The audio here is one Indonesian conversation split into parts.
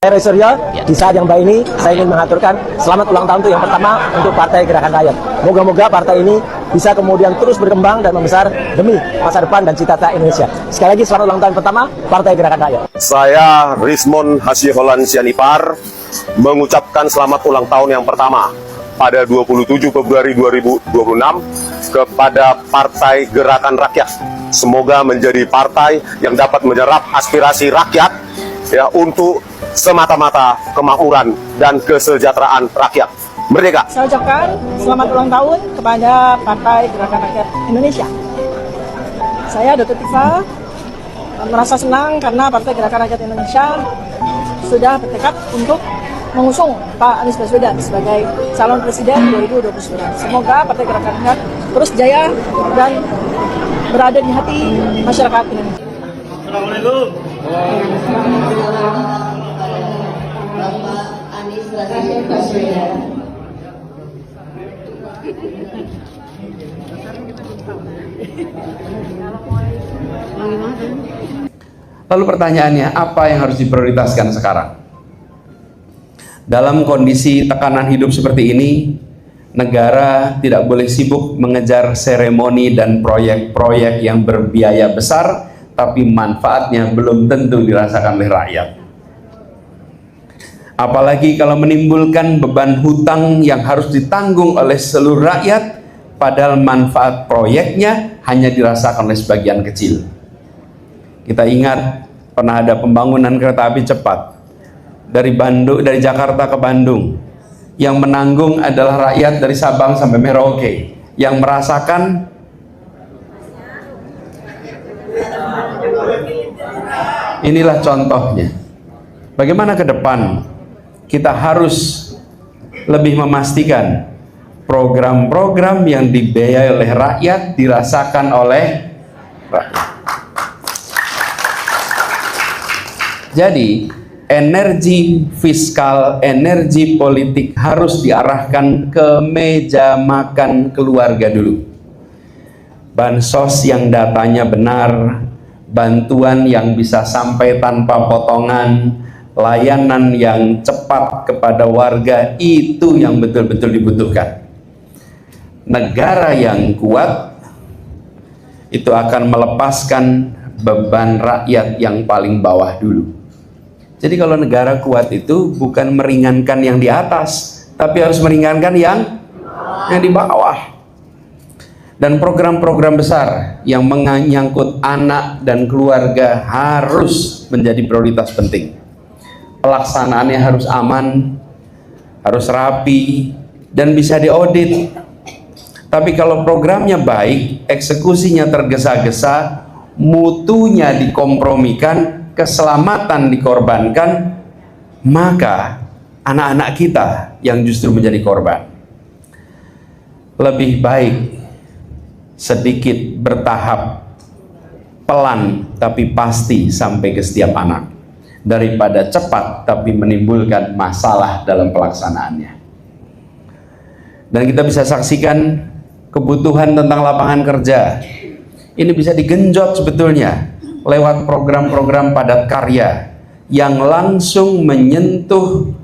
Saya Roy Suryo, di saat yang baik ini saya ingin mengaturkan selamat ulang tahun untuk yang pertama untuk Partai Gerakan Rakyat. Moga-moga partai ini bisa kemudian terus berkembang dan membesar demi masa depan dan cita-cita Indonesia. Sekali lagi selamat ulang tahun pertama Partai Gerakan Rakyat. Saya Rismon Hasyiholan Sianipar mengucapkan selamat ulang tahun yang pertama pada 27 Februari 2026 kepada Partai Gerakan Rakyat. Semoga menjadi partai yang dapat menyerap aspirasi rakyat ya untuk semata-mata kemakmuran dan kesejahteraan rakyat. Merdeka! Saya ucapkan selamat ulang tahun kepada Partai Gerakan Rakyat Indonesia. Saya Dr. Tifa merasa senang karena Partai Gerakan Rakyat Indonesia sudah bertekad untuk mengusung Pak Anies Baswedan sebagai calon presiden 2029. Semoga Partai Gerakan Rakyat terus jaya dan berada di hati masyarakat Indonesia. Assalamualaikum. Bapak Anies Baswedan. Lalu pertanyaannya, apa yang harus diprioritaskan sekarang? Dalam kondisi tekanan hidup seperti ini, negara tidak boleh sibuk mengejar seremoni dan proyek-proyek yang berbiaya besar, tapi manfaatnya belum tentu dirasakan oleh rakyat. Apalagi kalau menimbulkan beban hutang yang harus ditanggung oleh seluruh rakyat, padahal manfaat proyeknya hanya dirasakan oleh sebagian kecil. Kita ingat pernah ada pembangunan kereta api cepat dari Jakarta ke Bandung, yang menanggung adalah rakyat dari Sabang sampai Merauke, yang merasakan inilah contohnya. Bagaimana ke depan kita harus lebih memastikan program-program yang dibiayai oleh rakyat dirasakan oleh rakyat. Jadi energi fiskal, energi politik harus diarahkan ke meja makan keluarga dulu. Bansos yang datanya benar, bantuan yang bisa sampai tanpa potongan, layanan yang cepat kepada warga, itu yang betul-betul dibutuhkan. Negara yang kuat itu akan melepaskan beban rakyat yang paling bawah dulu. Jadi kalau negara kuat itu bukan meringankan yang di atas, tapi harus meringankan yang di bawah. Dan program-program besar yang menyangkut anak dan keluarga harus menjadi prioritas penting. Pelaksanaannya harus aman, harus rapi, dan bisa diaudit. Tapi kalau programnya baik, eksekusinya tergesa-gesa, mutunya dikompromikan, keselamatan dikorbankan, maka anak-anak kita yang justru menjadi korban. Lebih baik sedikit bertahap, pelan tapi pasti sampai ke setiap anak, daripada cepat tapi menimbulkan masalah dalam pelaksanaannya. Dan kita bisa saksikan kebutuhan tentang lapangan kerja ini bisa digenjot sebetulnya lewat program-program padat karya yang langsung menyentuh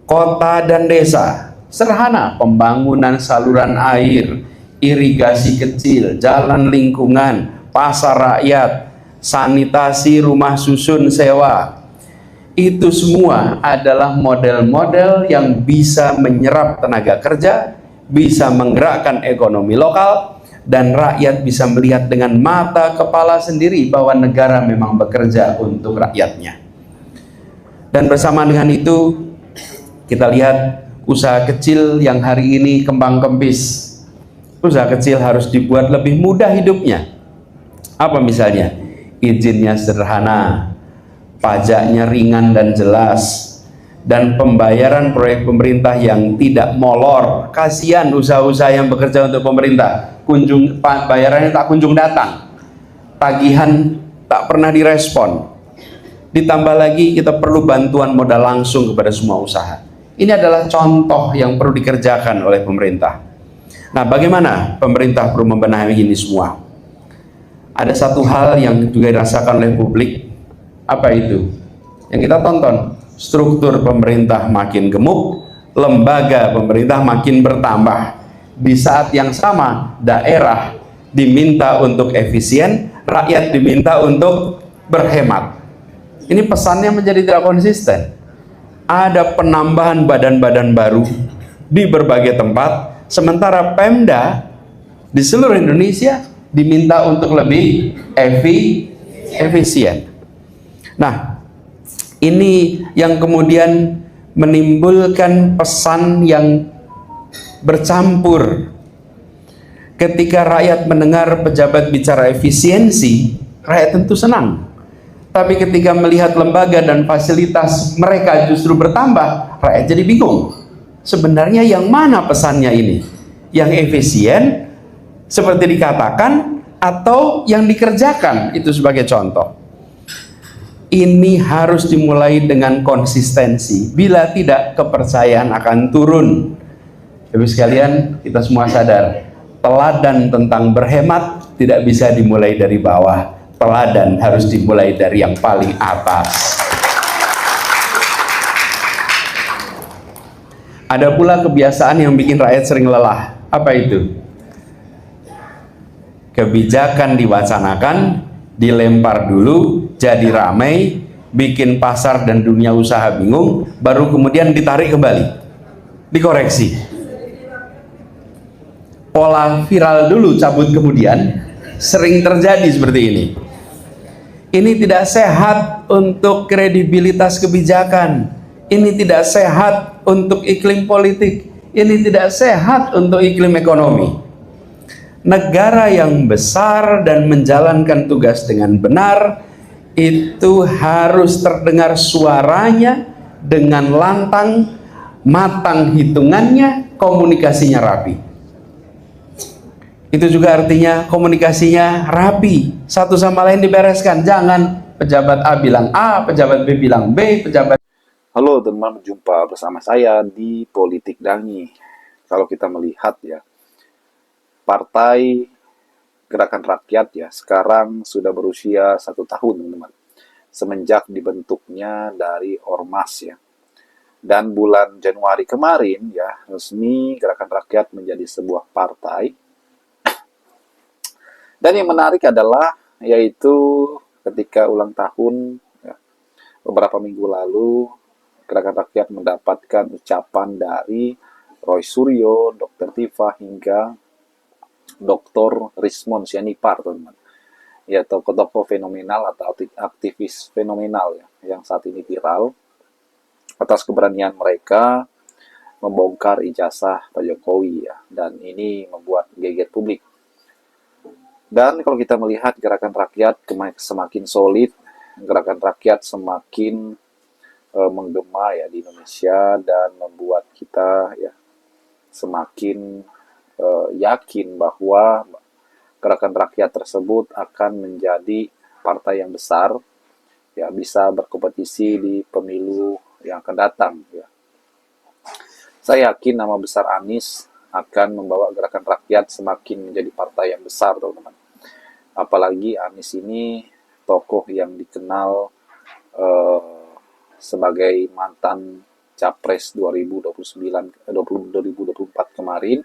kota dan desa. Sederhana, pembangunan saluran air, irigasi kecil, jalan lingkungan, pasar rakyat, sanitasi rumah susun sewa. Itu semua adalah model-model yang bisa menyerap tenaga kerja, bisa menggerakkan ekonomi lokal, dan rakyat bisa melihat dengan mata kepala sendiri bahwa negara memang bekerja untuk rakyatnya. Dan bersama dengan itu, kita lihat usaha kecil yang hari ini kembang kempis. Usaha kecil harus dibuat lebih mudah hidupnya. Apa misalnya? Izinnya sederhana, pajaknya ringan dan jelas, dan pembayaran proyek pemerintah yang tidak molor. Kasihan usaha-usaha yang bekerja untuk pemerintah, bayarannya tak kunjung datang, tagihan tak pernah direspon. Ditambah lagi kita perlu bantuan modal langsung kepada semua usaha. Ini adalah contoh yang perlu dikerjakan oleh pemerintah. Nah, bagaimana pemerintah perlu membenahi ini semua? Ada satu hal yang juga dirasakan oleh publik. Apa itu? Yang kita tonton, struktur pemerintah makin gemuk, lembaga pemerintah makin bertambah. Di saat yang sama, daerah diminta untuk efisien, rakyat diminta untuk berhemat. Ini pesannya menjadi tidak konsisten. Ada penambahan badan-badan baru di berbagai tempat, sementara Pemda di seluruh Indonesia diminta untuk lebih efisien. Nah, ini yang kemudian menimbulkan pesan yang bercampur. Ketika rakyat mendengar pejabat bicara efisiensi, rakyat tentu senang. Tapi ketika melihat lembaga dan fasilitas mereka justru bertambah, rakyat jadi bingung. Sebenarnya yang mana pesannya ini? Yang efisien seperti dikatakan, atau yang dikerjakan? Itu sebagai contoh. Ini harus dimulai dengan konsistensi. Bila tidak, kepercayaan akan turun. Ibu sekalian, kita semua sadar, teladan tentang berhemat tidak bisa dimulai dari bawah. Teladan harus dimulai dari yang paling atas. Ada pula kebiasaan yang bikin rakyat sering lelah. Apa itu? Kebijakan diwacanakan, dilempar dulu, jadi ramai, bikin pasar dan dunia usaha bingung, baru kemudian ditarik kembali, dikoreksi. Pola viral dulu, cabut kemudian, sering terjadi seperti ini. Ini tidak sehat untuk kredibilitas kebijakan. Ini tidak sehat untuk iklim politik. Ini tidak sehat untuk iklim ekonomi. Negara yang besar dan menjalankan tugas dengan benar itu harus terdengar suaranya dengan lantang, matang hitungannya, komunikasinya rapi. Itu juga artinya komunikasinya rapi, satu sama lain dibereskan. Jangan pejabat A bilang A, pejabat B bilang B, pejabat... Halo teman, berjumpa bersama saya di Politik Dangi. Kalau kita melihat ya, Partai Gerakan Rakyat ya sekarang sudah berusia 1 tahun teman-teman, semenjak dibentuknya dari Ormas ya. Dan bulan Januari kemarin ya resmi Gerakan Rakyat menjadi sebuah partai. Dan yang menarik adalah yaitu ketika ulang tahun ya, beberapa minggu lalu Gerakan Rakyat mendapatkan ucapan dari Roy Suryo, Dr. Tifa hingga Dr. Rismon Sianipar, teman-teman. Ya, tokoh-tokoh fenomenal atau aktivis fenomenal ya, yang saat ini viral atas keberanian mereka membongkar ijazah Pak Jokowi ya, dan ini membuat geger publik. Dan kalau kita melihat Gerakan Rakyat semakin solid, Gerakan Rakyat semakin menggema ya di Indonesia dan membuat kita ya semakin yakin bahwa Gerakan Rakyat tersebut akan menjadi partai yang besar ya, bisa berkompetisi di pemilu yang akan datang ya. Saya yakin nama besar Anies akan membawa Gerakan Rakyat semakin menjadi partai yang besar, teman-teman. Apalagi Anies ini tokoh yang dikenal sebagai mantan Capres 2024 kemarin,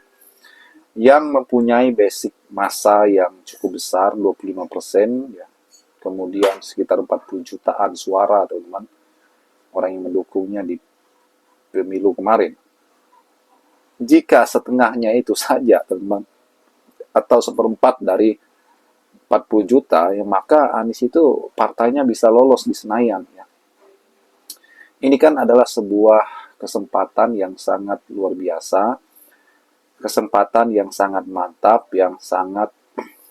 yang mempunyai basic massa yang cukup besar, 25%, ya. Kemudian sekitar 40 jutaan suara, teman-teman, orang yang mendukungnya di pemilu kemarin. Jika setengahnya itu saja, teman-teman, atau seperempat dari 40 juta, ya, maka Anies itu partainya bisa lolos di Senayan. Ya. Ini kan adalah sebuah kesempatan yang sangat luar biasa, kesempatan yang sangat mantap, yang sangat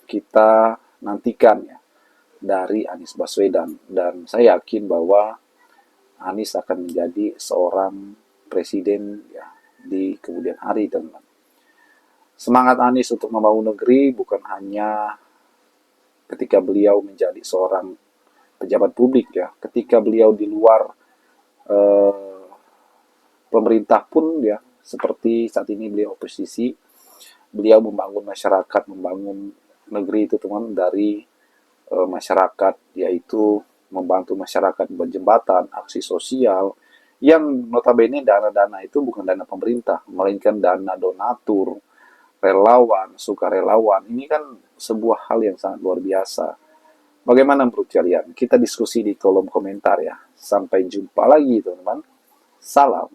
kita nantikan ya, dari Anies Baswedan. Dan saya yakin bahwa Anies akan menjadi seorang presiden ya, di kemudian hari, teman-teman. Semangat Anies untuk membangun negeri bukan hanya ketika beliau menjadi seorang pejabat publik ya, ketika beliau di luar pemerintah pun ya, seperti saat ini beliau oposisi, beliau membangun masyarakat, membangun negeri itu, teman, dari masyarakat, yaitu membantu masyarakat berjembatan, aksi sosial, Yang notabene dana-dana itu bukan dana pemerintah, melainkan dana donatur, relawan, sukarelawan. Ini kan sebuah hal yang sangat luar biasa. Bagaimana menurut kalian? Kita diskusi di kolom komentar ya. Sampai jumpa lagi teman-teman. Salam.